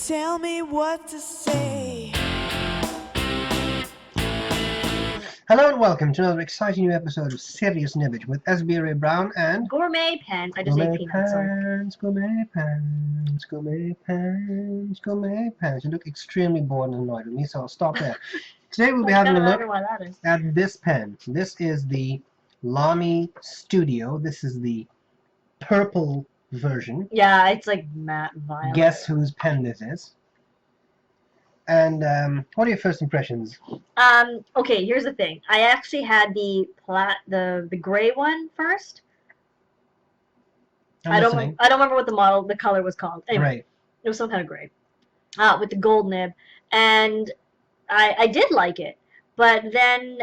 Tell me what to say. Hello and welcome to another exciting new episode of Serious Nibbage with sbrebrown and Gourmet pens. I just ate peanuts, sorry. gourmet pens, gourmet pens, gourmet pens. You look extremely bored and annoyed with me, so I'll stop there. Today we'll be having a look at this pen. This is the Lamy Studio. This is the purple version. Yeah, it's like matte violet. Guess whose pen this is? And what are your first impressions? Okay, here's the thing. I actually had the gray one first. I don't remember what the color was called. Anyway, Right. It was some kind of gray. With the gold nib, and I did like it. But then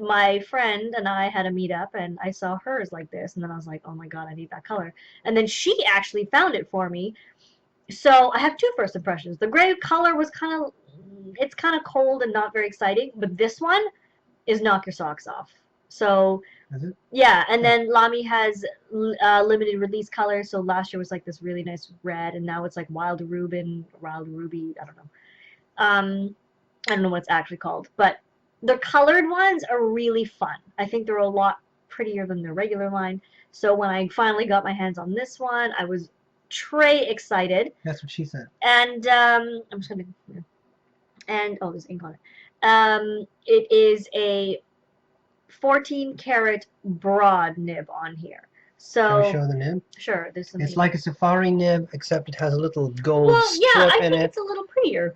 my friend and I had a meetup, and I saw hers like this, and then I was like, oh my god, I need that color. And then she actually found it for me. So I have two first impressions. The gray color was kind of cold and not very exciting, but this one is knock your socks off. So Is it? yeah, and then Lamy has limited release colors. So last year was like this really nice red, and now it's like wild ruby. I don't know. I don't know what it's actually called, but the colored ones are really fun. I think they're a lot prettier than the regular line. So when I finally got my hands on this one, I was excited. That's what she said. And I'm just gonna, and oh, there's ink on it. It is a 14 karat broad nib on here. So Can we show the nib? Sure, there's some. It's like a safari nib, except it has a little gold strip I in think it. it's a little prettier.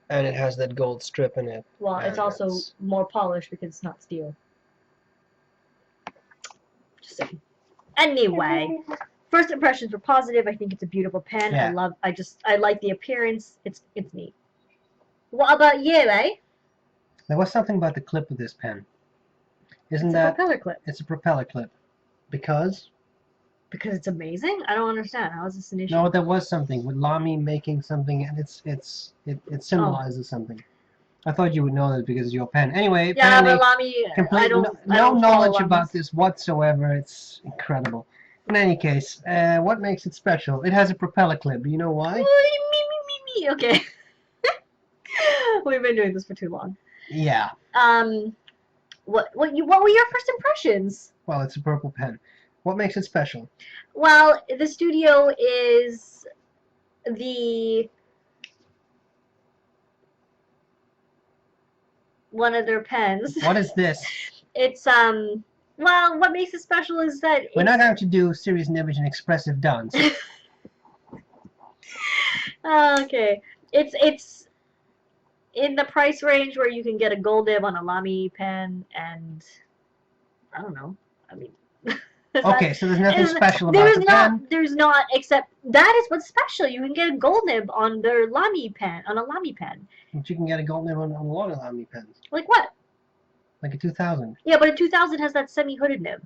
And it has that gold strip in it. Well, it's also that's- more polished because it's not steel. Just saying. Anyway. First impressions were positive. I think it's a beautiful pen. Yeah. I like the appearance. It's neat. What about you, eh? There was something about the clip of this pen. Isn't It's a that? propeller clip. It's a propeller clip. Because? Because it's amazing? I don't understand. How is this an issue? No, there was something with Lamy making something, and it symbolizes something. I thought you would know that because it's your pen. Anyway, Yeah, apparently, but Lamy, I don't no follow knowledge Lamys. about this whatsoever. It's incredible. In any case, what makes it special? It has a propeller clip. Do you know why? Me. Okay. We've been doing this for too long. Yeah. What were your first impressions? Well, it's a purple pen. What makes it special? Well, the Studio is one of their pens. What is this? It's well, what makes it special is that We're not going to do serious nibbage and expressive dance. okay. It's in the price range where you can get a gold nib on a Lamy pen, and I don't know. I mean, Okay, so there's nothing special about the pen. There's not, except that is what's special. You can get a gold nib on their Lamy pen, on a Lamy pen. But you can get a gold nib on a lot of Lamy pens. Like what? Like a 2000. Yeah, but a 2000 has that semi-hooded nib.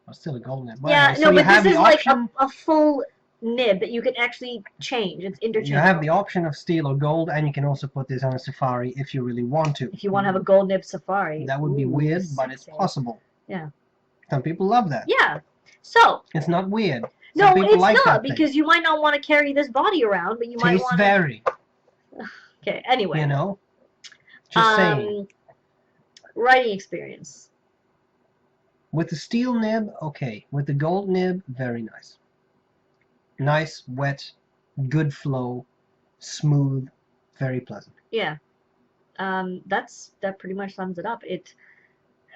Well, still a gold nib. Yeah, anyway, so no, but this is like option, a full nib that you can actually change. It's interchangeable. you have the option of steel or gold, and you can also put this on a safari if you really want to. If you want to have a gold nib safari. That would be weird, but it's possible. Yeah. Some people love that. Yeah. So. It's not weird. No, people it's like not, that thing. because you might not want to carry this body around, but you might Tastes want to. vary. Okay, anyway. You know? Just saying. Writing experience. With the steel nib, okay. With the gold nib, very nice. Nice, wet, good flow, smooth, very pleasant. Yeah. That pretty much sums it up.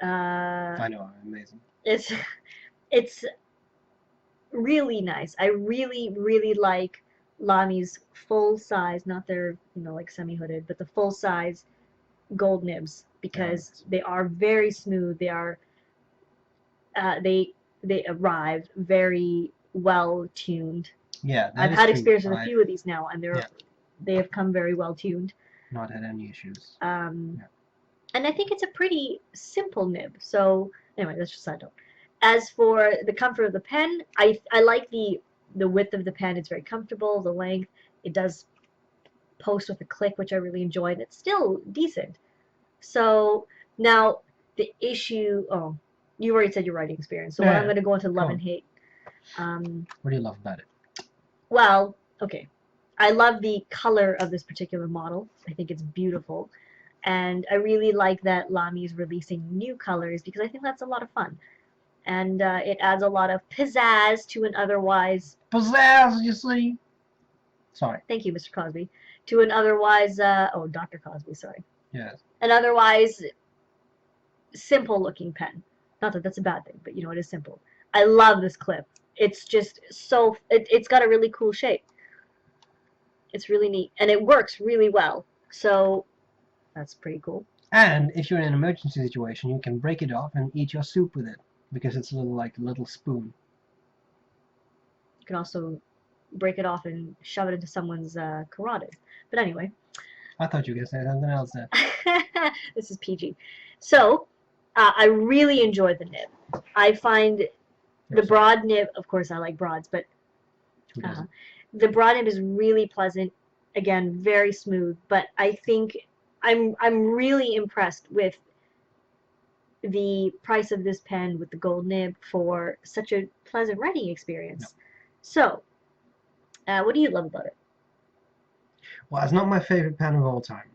I know, amazing. It's really nice. I really like Lamy's full size, not their, like semi-hooded, but the full size gold nibs, because they are very smooth. They are they arrive very well tuned. Yeah, I've had experience with a few of these now, and they have come very well tuned. Not had any issues. And I think it's a pretty simple nib. So anyway, that's just a side note. As for the comfort of the pen, I like the width of the pen. It's very comfortable. The length, it does post with a click, which I really enjoyed. It's still decent. So now the issue. Oh, you already said your writing experience. So I'm going to go into love and hate. What do you love about it? Well, okay, I love the color of this particular model. I think it's beautiful. And I really like that Lamy is releasing new colors because I think that's a lot of fun. And it adds a lot of pizzazz to an otherwise, Pizzazz, you see. Sorry. thank you, Mr. Cosby, to an otherwise, oh, Dr. Cosby, sorry. Yes. An otherwise simple looking pen. Not that that's a bad thing, but you know, it is simple. I love this clip. It's just so, it's got a really cool shape. It's really neat. And it works really well. So that's pretty cool. And if you're in an emergency situation, you can break it off and eat your soup with it because it's a little like a little spoon. You can also break it off and shove it into someone's carotid. But anyway. I thought you were going to say something else there. This is PG. So, I really enjoy the nib. I find the broad nib, of course I like broads, but the broad nib is really pleasant. Again, very smooth, but I think I'm really impressed with the price of this pen with the gold nib for such a pleasant writing experience. No. So, what do you love about it? Well, it's not my favorite pen of all time.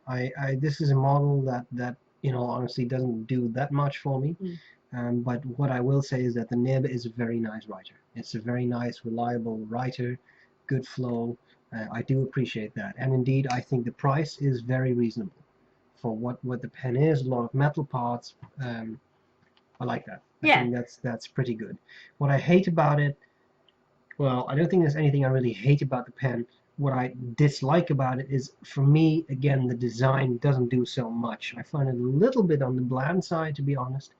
This is a model that you know, honestly doesn't do that much for me. But what I will say is that the nib is a very nice writer. It's a very nice, reliable writer, good flow. I do appreciate that, and indeed I think the price is very reasonable for what the pen is. A lot of metal parts. I like that. I think that's pretty good. What I hate about it, well, I don't think there's anything I really hate about the pen. What I dislike about it is, for me, again, the design doesn't do so much. I find it a little bit on the bland side, to be honest,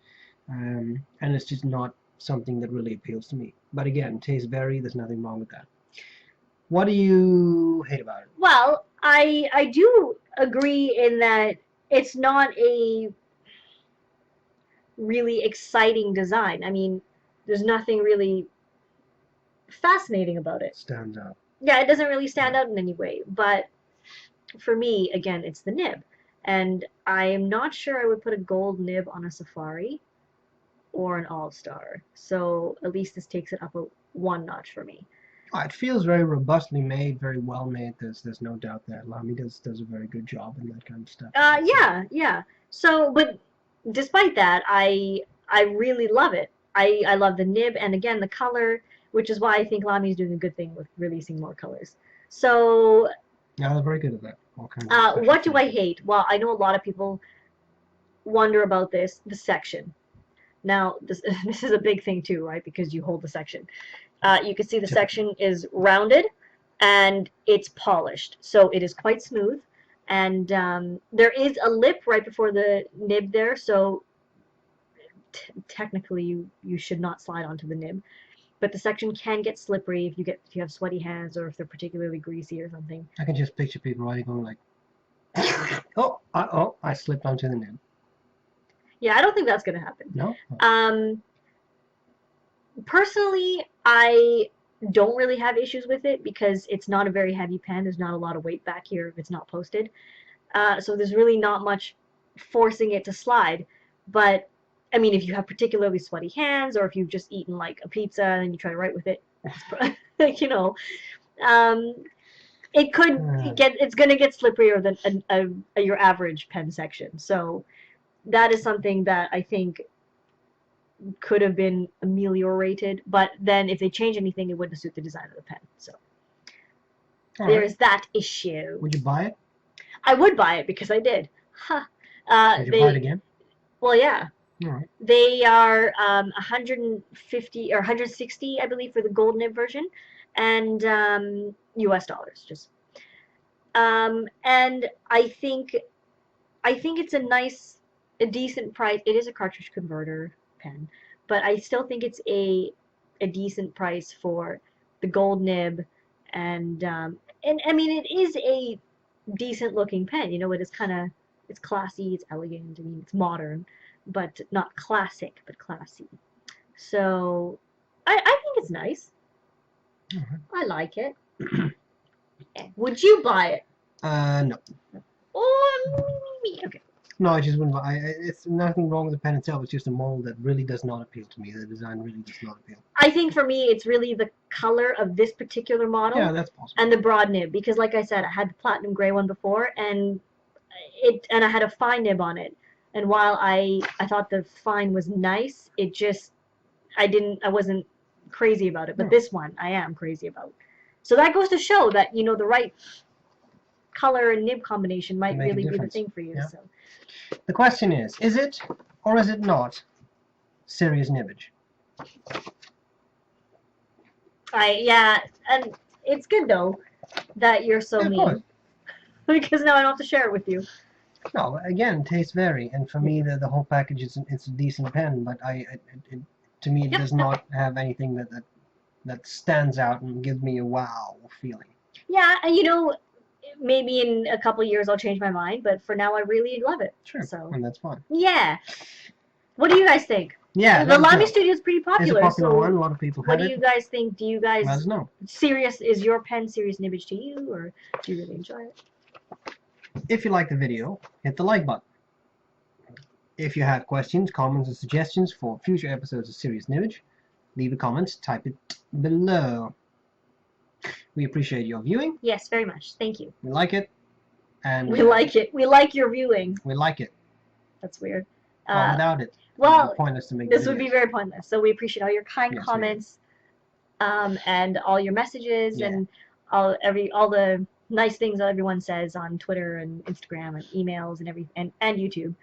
and it's just not something that really appeals to me. But again, tastes vary. There's nothing wrong with that. What do you hate about it? Well, I do agree in that it's not a really exciting design. I mean, there's nothing really fascinating about it. Stands out. Yeah, it doesn't really stand out in any way. But for me, again, it's the nib. And I am not sure I would put a gold nib on a Safari or an All-Star. So at least this takes it up one notch for me. It feels very robustly made, very well made. There's no doubt that Lamy does a very good job in that kind of stuff. Yeah. So, but despite that, I really love it. I love the nib, and again the color, which is why I think Lamy is doing a good thing with releasing more colors. So yeah, they're very good at that. All kinds of what do I hate? Well, I know a lot of people wonder about the section. Now, this is a big thing too, right? Because you hold the section. You can see the section is rounded and it's polished, so it is quite smooth. And there is a lip right before the nib there, so technically you should not slide onto the nib. But the section can get slippery if you have sweaty hands or if they're particularly greasy or something. I can just picture people writing going like, I slipped onto the nib. Yeah, I don't think that's gonna happen. No. Personally, I don't really have issues with it because it's not a very heavy pen. There's not a lot of weight back here if it's not posted. So there's really not much forcing it to slide. But, I mean, if you have particularly sweaty hands or if you've just eaten, like, a pizza and you try to write with it, you know, it's going to get slipperier than your average pen section. So that is something that I think could have been ameliorated, but then if they change anything, it wouldn't suit the design of the pen. So there's that issue. Would you buy it? I would buy it because I did. Huh. Did you buy it again? Well, yeah. All right. They are 150 or 160, I believe, for the gold nib version, and US dollars. Just and I think it's a decent price. It is a cartridge converter pen, but I still think it's a decent price for the gold nib, and I mean, it is a decent looking pen. You know, it's classy, it's elegant. I mean, it's modern, but not classic, but classy. So I think it's nice. I like it. Would you buy it? No. Oh, me. Okay. No, I just wouldn't. It's nothing wrong with the pen itself. It's just a model that really does not appeal to me. The design really does not appeal. I think for me, it's really the color of this particular model. Yeah, that's possible. And the broad nib, because like I said, I had the platinum gray one before, and I had a fine nib on it. And while I thought the fine was nice, it just I wasn't crazy about it. But this one I am crazy about. So that goes to show that the right color and nib combination might really be the thing for you. Yeah. So the question is it or is it not serious nibbage? And it's good though that you're so mean. Because now I don't have to share it with you. No, again, tastes vary, and for me, the whole package it's a decent pen, but to me, it does not have anything that stands out and gives me a wow feeling. Yeah, and maybe in a couple of years I'll change my mind, but for now I really love it. Sure, so and that's fine. Yeah. What do you guys think? Yeah, the Lamy Studio is pretty popular. It's a popular one. A lot of people have it. What do you guys think? Do you guys let us know. Is your pen serious nibbage to you, or do you really enjoy it? If you like the video, hit the like button. If you have questions, comments, or suggestions for future episodes of Serious Nibbage, leave a comment, type it below. We appreciate your viewing. Yes, very much. Thank you. We like it. And we like it. We like your viewing. We like it. That's weird. Without it, well, it would be pointless to make this videos. Would be very pointless. So we appreciate all your kind comments, and all your messages, and all the nice things that everyone says on Twitter and Instagram and emails and everything, and YouTube.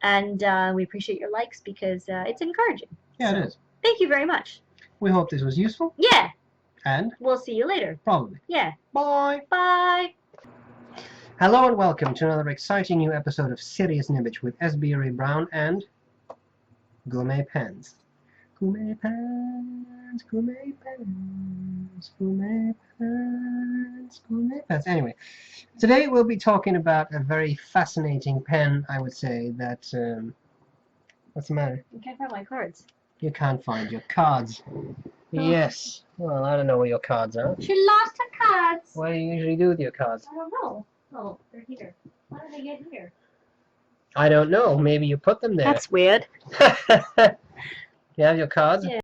And we appreciate your likes because it's encouraging. Yeah, it is. Thank you very much. We hope this was useful. Yeah. And we'll see you later. Probably. Yeah. Bye. Bye. Hello and welcome to another exciting new episode of Serious Nibbage with sbrebrown and Gourmet Pens. Gourmet Pens, Gourmet Pens, Gourmet Pens, Gourmet Pens. Anyway, today we'll be talking about a very fascinating pen, I would say, that... what's the matter? You can't find my cards. You can't find your cards. Yes. Well, I don't know where your cards are. She lost her cards. What do you usually do with your cards? I don't know. Oh, they're here. How did they get here? I don't know. Maybe you put them there. That's weird. You have your cards? Yeah.